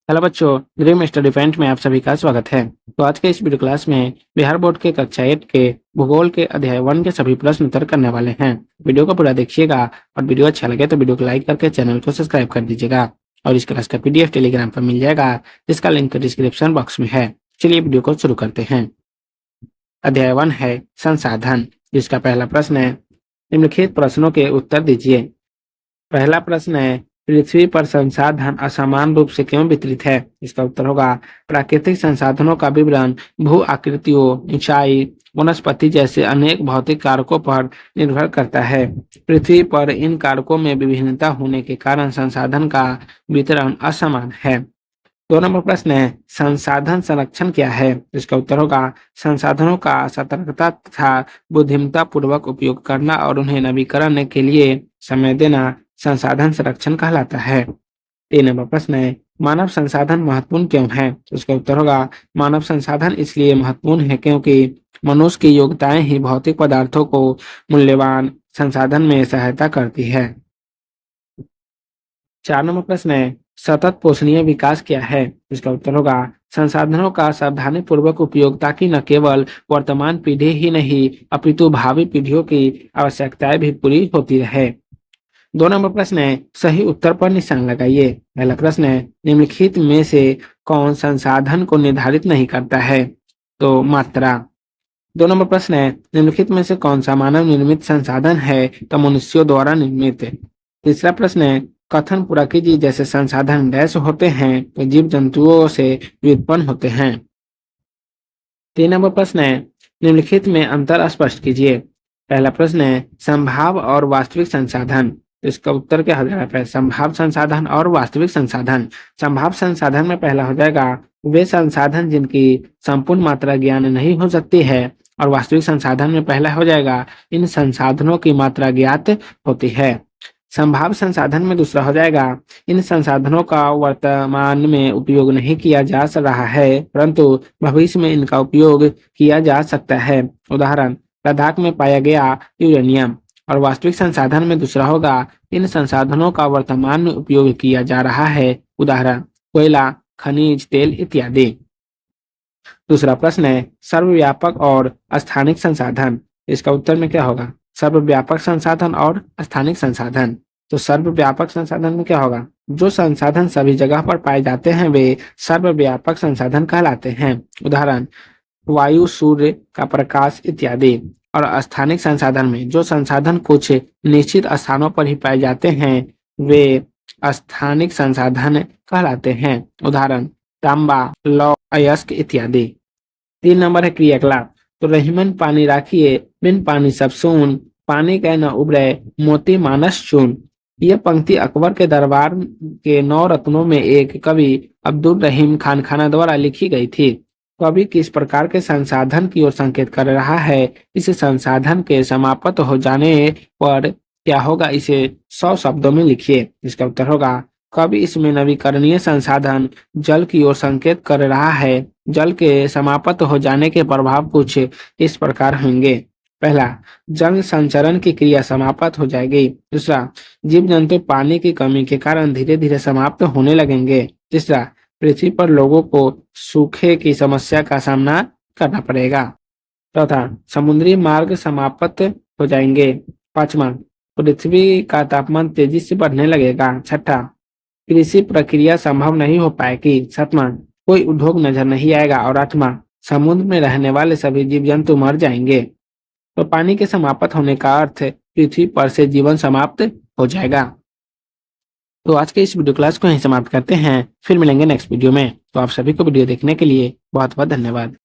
Hello बच्चों, dream study point में आप सभी का स्वागत है। तो आज के इस वीडियो क्लास में बिहार बोर्ड के कक्षा 8 के भूगोल के अध्याय 1 के सभी प्रश्न उत्तर करने वाले हैं। वीडियो को पूरा देखिएगा और वीडियो अच्छा लगे तो वीडियो को लाइक करके चैनल को सब्सक्राइब कर दीजिएगा। और इस क्लास का PDF टेलीग्राम पर मिल जाएगा, जिसका लिंक डिस्क्रिप्शन बॉक्स में है। चलिए वीडियो को शुरू करते हैं। अध्याय 1 है संसाधन, जिसका पहला प्रश्न है निम्नलिखित प्रश्नों के उत्तर दीजिए। पहला प्रश्न है पृथ्वी पर संसाधन असमान रूप से क्यों वितरित है? इसका उत्तर होगा प्राकृतिक संसाधनों का विवरण भू आकृतियों, ऊंचाई, वनस्पति जैसे अनेक भौतिक कारकों पर निर्भर करता है। पृथ्वी पर इन कारकों में विभिन्नता होने के कारण संसाधन का वितरण असमान है। 2 नंबर प्रश्न है संसाधन संरक्षण क्या है? इसका उत्तर होगा संसाधनों का सतर्कता तथा बुद्धिमत्ता पूर्वक उपयोग करना और उन्हें नवीकरण के लिए समय देना संसाधन संरक्षण कहलाता है। 3 नंबर प्रश्न है मानव संसाधन महत्वपूर्ण क्यों है? इसका उत्तर होगा मानव संसाधन इसलिए महत्वपूर्ण है क्योंकि मनुष्य की योग्यताएं ही भौतिक पदार्थों को मूल्यवान संसाधन में सहायता करती है। 4 नंबर प्रश्न है सतत पोषणीय विकास क्या है? इसका उत्तर होगा संसाधनों का सावधानी पूर्वक उपयोग ताकि न केवल वर्तमान पीढ़ी ही नहीं अपितु भावी पीढ़ियों की आवश्यकताएं भी पूरी होती रहे। 2 नंबर प्रश्न है सही उत्तर पर निशान लगाइए। पहला प्रश्न है निम्नलिखित में से कौन संसाधन को निर्धारित नहीं करता है? तो मात्रा। 2 नंबर प्रश्न है निम्नलिखित में से कौन सा मानव निर्मित संसाधन है? तो मनुष्यों द्वारा निर्मित। तीसरा प्रश्न है कथन पूरा कीजिए जैसे संसाधन डैश होते हैं तो जीव जंतुओं से व्युत्पन्न होते हैं। 3 नंबर प्रश्न है निम्नलिखित में अंतर स्पष्ट कीजिए। पहला प्रश्न है संभाव और वास्तविक संसाधन। इसका उत्तर क्या हो जाएगा? संभाव संसाधन और वास्तविक संसाधन। संभाव संसाधन में पहला हो जाएगा वे संसाधन जिनकी संपूर्ण मात्रा ज्ञान नहीं हो सकती है। और वास्तविक संसाधन में पहला हो जाएगा इन संसाधनों की मात्रा ज्ञात होती है। संभाव संसाधन में दूसरा हो जाएगा इन संसाधनों का वर्तमान में उपयोग नहीं किया जा रहा है परंतु भविष्य में इनका उपयोग किया जा सकता है। उदाहरण लद्दाख में पाया गया यूरेनियम। और वास्तविक संसाधन में दूसरा होगा इन संसाधनों का वर्तमान में उपयोग किया जा रहा है। उदाहरण कोयला, खनिज तेल इत्यादि। दूसरा प्रश्न है सर्वव्यापक और स्थानिक संसाधन। इसका उत्तर में क्या होगा? सर्वव्यापक संसाधन और स्थानिक संसाधन। तो सर्वव्यापक संसाधन में क्या होगा? जो संसाधन सभी जगह पर पाए जाते हैं वे सर्वव्यापक संसाधन कहलाते हैं। उदाहरण वायु, सूर्य का प्रकाश इत्यादि। और स्थानिक संसाधन में जो संसाधन कुछ निश्चित स्थानों पर ही पाए जाते हैं वे स्थानिक संसाधन कहलाते हैं। उदाहरण तांबा, लौह, अयस्क इत्यादि। 3 नंबर है क्रियाकलाप। तो रहीमन पानी राखिए, बिन पानी सब सून, पानी कह न उबरे, मोती मानस चून। यह पंक्ति अकबर के दरबार के 9 रत्नों में एक कवि अब्दुल रहीम खान खाना द्वारा लिखी गई थी। कवि किस प्रकार के संसाधन की ओर संकेत कर रहा है? इस संसाधन के समाप्त हो जाने पर क्या होगा? इसे 100 शब्दों में लिखिए। इसका उत्तर होगा कवि इसमें नवीकरणीय संसाधन जल की ओर संकेत कर रहा है। जल के समाप्त हो जाने के प्रभाव कुछ इस प्रकार होंगे। पहला, जल संचरण की क्रिया समाप्त हो जाएगी। दूसरा, जीव जंतु पानी की कमी के कारण धीरे धीरे समाप्त होने लगेंगे। तीसरा, पृथ्वी पर लोगों को सूखे की समस्या का सामना करना पड़ेगा। चौथा, समुद्री मार्ग समाप्त हो जाएंगे। 5वां, पृथ्वी का तापमान तेजी से बढ़ने लगेगा। 6ठा, कृषि प्रक्रिया संभव नहीं हो पाएगी। 7वां, कोई उद्योग नजर नहीं आएगा। और 8वां, समुद्र में रहने वाले सभी जीव जंतु मर जाएंगे। तो पानी के समाप्त होने का अर्थ पृथ्वी पर से जीवन समाप्त हो जाएगा। तो आज के इस वीडियो क्लास को यहीं समाप्त करते हैं। फिर मिलेंगे नेक्स्ट वीडियो में। तो आप सभी को वीडियो देखने के लिए बहुत बहुत धन्यवाद।